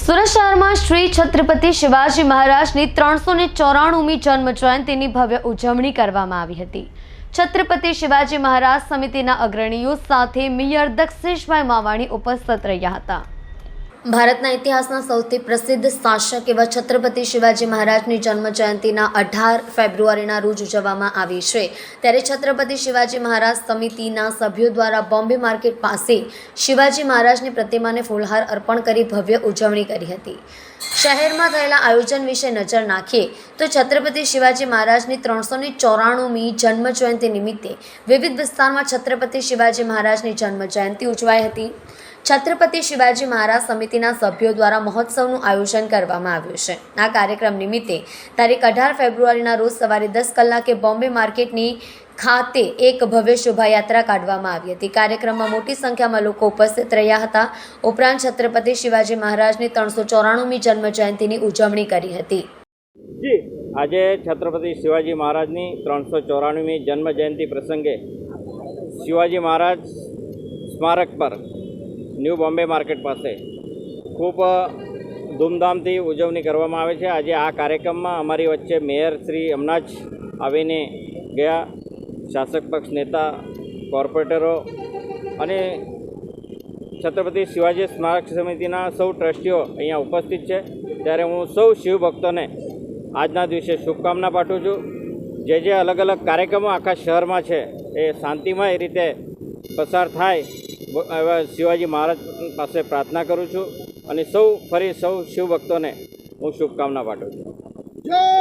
સુરત શહેરમાં શ્રી છત્રપતિ શિવાજી મહારાજની 394મી જન્મ જયંતિની ભવ્ય ઉજવણી કરવામાં આવી હતી। છત્રપતિ શિવાજી મહારાજ સમિતિના અગ્રણીઓ સાથે મેયર દક્ષેશભાઈ માવાણી ઉપસ્થિત રહ્યા હતા। ભારતના ઇતિહાસના સૌથી પ્રસિદ્ધ શાસક એવા છત્રપતિ શિવાજી મહારાજની જન્મ જયંતિના 18 ફેબ્રુઆરીના રોજ ઉજવવામાં આવી છે। ત્યારે છત્રપતિ શિવાજી મહારાજ સમિતિના સભ્યો દ્વારા બોમ્બે માર્કેટ પાસે શિવાજી મહારાજની પ્રતિમાને ફૂલહાર અર્પણ કરી ભવ્ય ઉજવણી કરી હતી। શહેરમાં થયેલા આયોજન વિશે નજર નાખીએ તો છત્રપતિ શિવાજી મહારાજની 394મી જન્મ જયંતિ નિમિત્તે વિવિધ વિસ્તારમાં છત્રપતિ શિવાજી મહારાજની જન્મ જયંતિ ઉજવાઈ હતી। છત્રપતિ શિવાજી મહારાજ સમિતિના સભ્યો દ્વારા મહોત્સવનું આયોજન કરવામાં આવ્યું છે। આ કાર્યક્રમ નિમિત્તે તારીખ 18 ફેબ્રુઆરીના રોજ સવારે 10 કલાકે બોમ્બે માર્કેટની ખાતે એક ભવ્ય શોભાયાત્રા કાઢવામાં આવી હતી। કાર્યક્રમમાં મોટી સંખ્યામાં લોકો ઉપસ્થિત રહ્યા હતા। ઉપરાંત છત્રપતિ શિવાજી મહારાજની 394મી જન્મ જયંતિની ઉજવણી કરી હતી। આજે છત્રપતિ શિવાજી મહારાજની 394મી જન્મ જયંતિ પ્રસંગે શિવાજી મહારાજ સ્મારક પર ન્યૂ બોમ્બે માર્કેટ પાસે ખૂબ ધૂમધામથી ઉજવણી કરવામાં આવે છે। આજે આ કાર્યક્રમમાં અમારી વચ્ચે મેયર શ્રી હમણાં જ આવીને ગયા, શાસક પક્ષ નેતા, કોર્પોરેટરો અને છત્રપતિ શિવાજી સ્મારક સમિતિના સૌ ટ્રસ્ટીઓ અહીંયા ઉપસ્થિત છે। ત્યારે હું સૌ શિવભક્તોને આજના દિવસે શુભકામના પાઠવું છું। જે અલગ અલગ કાર્યક્રમો આખા શહેરમાં છે એ શાંતિમય રીતે પસાર થાય એવા શિવાજી મહારાજ પાસે પ્રાર્થના કરું છું અને સૌ શિવભક્તોને હું શુભકામના પાઠવું છું।